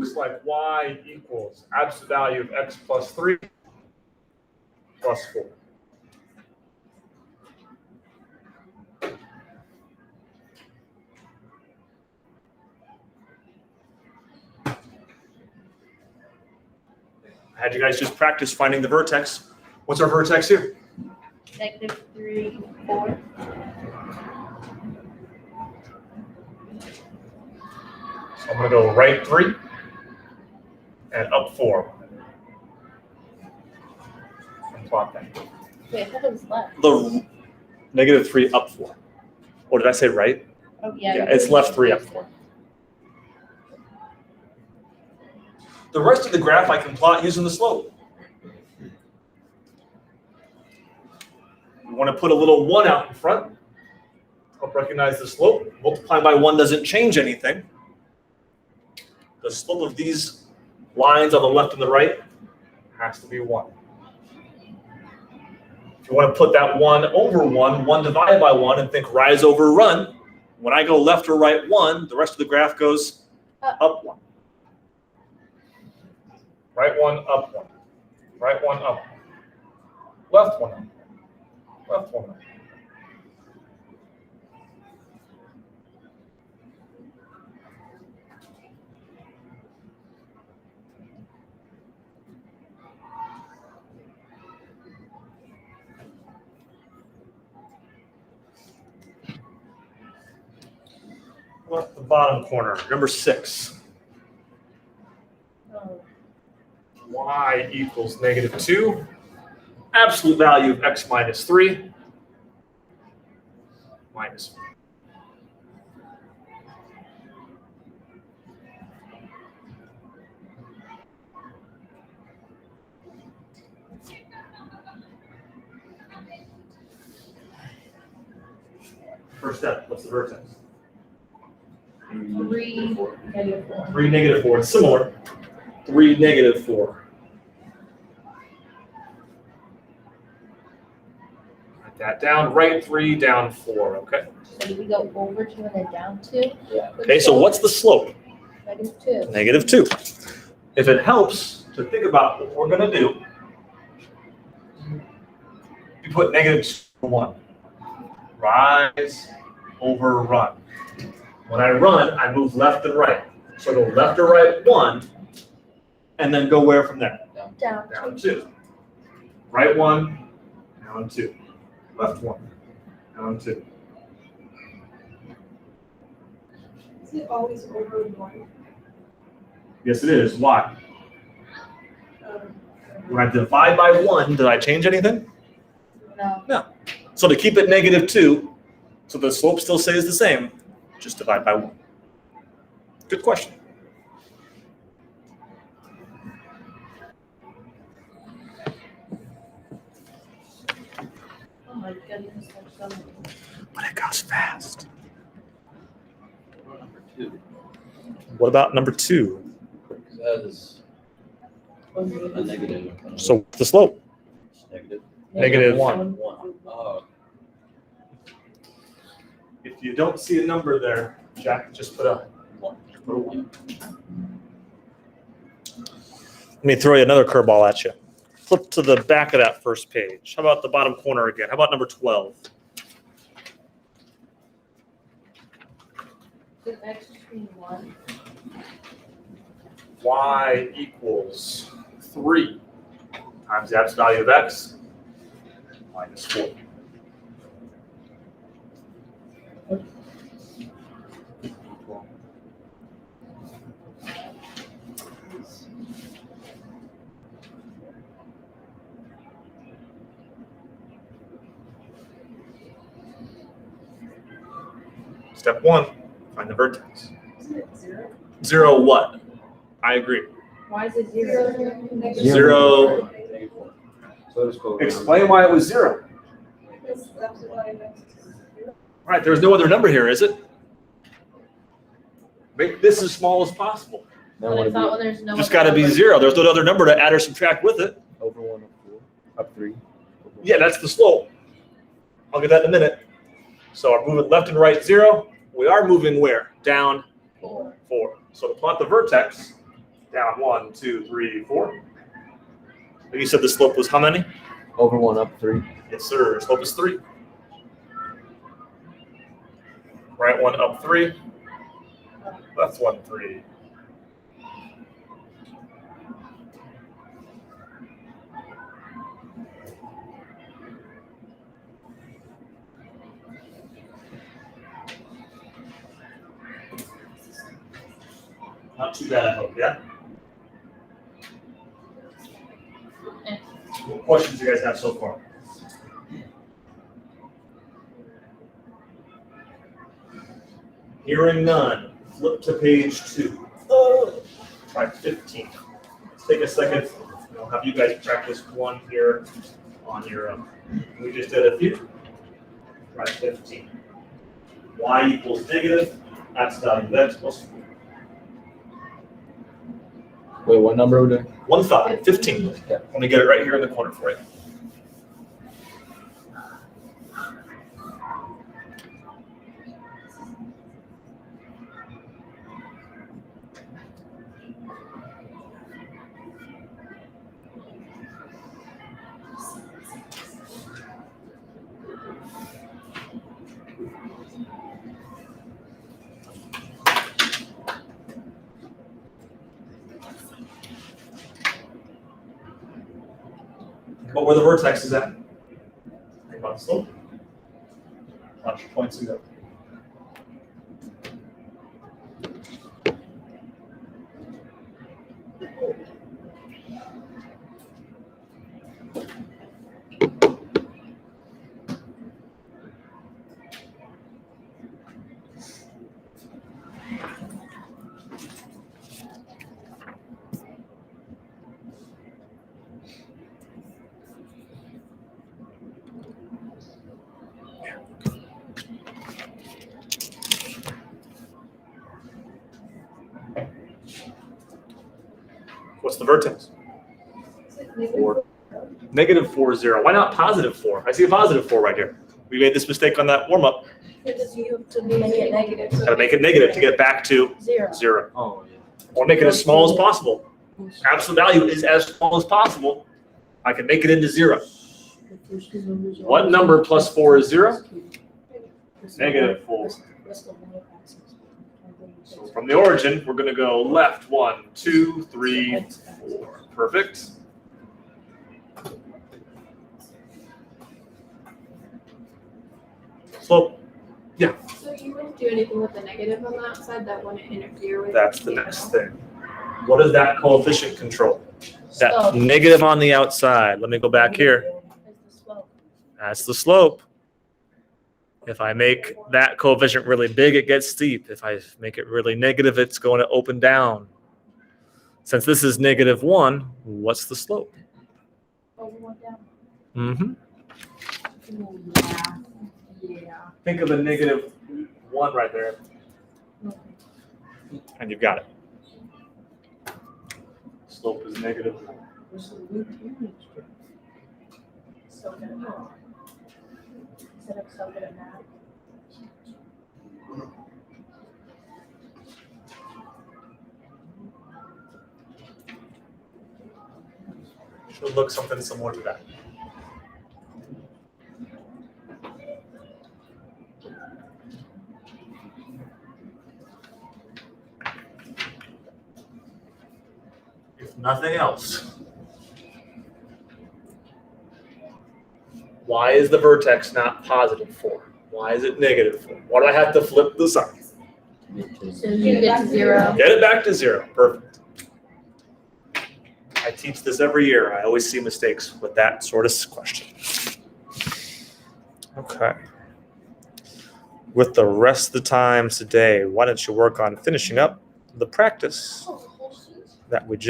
looks like y equals absolute value of x plus 3 plus 4. I had you guys just practice finding the vertex. What's our vertex here? -3, 4. So I'm going to go right 3 and up 4. And plot that. Wait, I thought it was left. The -3 up 4. Or did I say right? Oh, yeah. Yeah, it's left 3 up 4. The rest of the graph I can plot using the slope. You want to put a little 1 out in front. Help recognize the slope. Multiplying by 1 doesn't change anything. The slope of these lines on the left and the right has to be 1. If you want to put that 1 over 1, 1 divided by 1, and think rise over run, when I go left or right 1, the rest of the graph goes up 1. Right 1, up 1. Right 1, up 1. Left 1, up. Left 1, up. Left the bottom corner, number 6. Oh. Y equals -2. Absolute value of x minus 3 minus 4. First step, what's the vertex? 3, -4. 3, -4. It's similar. 3, -4. Write that down. Right 3, down 4. Okay. So do we go over 2 and then down 2? Yeah. Okay, so what's the slope? -2. -2. If it helps to think about what we're going to do, you put -1. Rise over run. When I run, I move left and right. So go left or right 1, and then go where from there? Down Down 2. Right 1, down 2. Left 1, down 2. Is it always over 1? Yes, it is. Why? Um, When I divide by 1, did I change anything? No. So to keep it -2, so the slope still stays the same, just divide by 1. Good question. Oh my goodness, there's so many. But it goes fast. Number 2. What about number 2? That is a negative. So what's the slope? Negative. -1. 1. Oh, If you don't see a number there, Jack, just put a 1. Put a 1. Let me throw you another curveball at you. Flip to the back of that first page. How about the bottom corner again? How about number 12? So x between 1. Y equals 3 times the absolute value of x minus 4. Step 1, find the vertex. Isn't it 0? 0 what? I agree. Why is it 0? 0. negative 4. So just go. Explain why it was 0. Because that's what I meant. All right, there's no other number here, is it? Make this as small as possible. Now But I what thought when there's no Just other got to be number- 0. There's no other number to add or subtract with it. over 1 up 4. Up 3. Yeah, that's the slope. I'll get that in a minute. So our movement left and right 0. We are moving where? Down 4. 4. So to plot the vertex, Down 1, 2, 3, 4. You said the slope was how many? Over 1, up 3. Yes, sir. Slope is 3. Right 1, up 3. Left 1, 3. Not too bad, I hope, yeah? What questions do you guys have so far? Hearing none, flip to page 2. Try 15. Let's take a second. I'll have you guys practice one here on your own. We just did a few. Try 15. Y equals negative. That's value of x plus 4. Wait, what number are we doing? 1, 5, 15. Okay. Let me get it right here in the corner for you. But where the vertex is at? Think about the slope. Watch your points and go. What's the vertex? 4. Negative 4, 0. Why not positive 4? I see a positive 4 right here. We made this mistake on that warm-up. Because you have to make it negative. Got to make it negative to get back to 0. 0. Oh, yeah. Or make it as small as possible. Absolute value is as small as possible. I can make it into 0. What number plus 4 is 0? Negative 4. So from the origin, we're going to go left 1, 2, 3, 4. Perfect. Slope. So you wouldn't do anything with the negative on that side that wouldn't interfere with? That's the next thing. What does that coefficient control? That Slope. negative on the outside. Let me go back here. That's the slope. If I make that coefficient really big, it gets steep. If I make it really negative, it's going to open down. Since this is negative 1, what's the slope? Mm-hmm. Yeah. Think of a negative 1 right there. And you've got it. Slope is negative 1. So good. Instead of so good at math. Should look something similar to that. If nothing else, why is the vertex not positive 4? Why is it negative 4? Why do I have to flip the sign? So you get to 0. Get it back to 0. Perfect. I teach this every year. I always see mistakes with that sort of question. Okay. With the rest of the time today, why don't you work on finishing up the practice that we just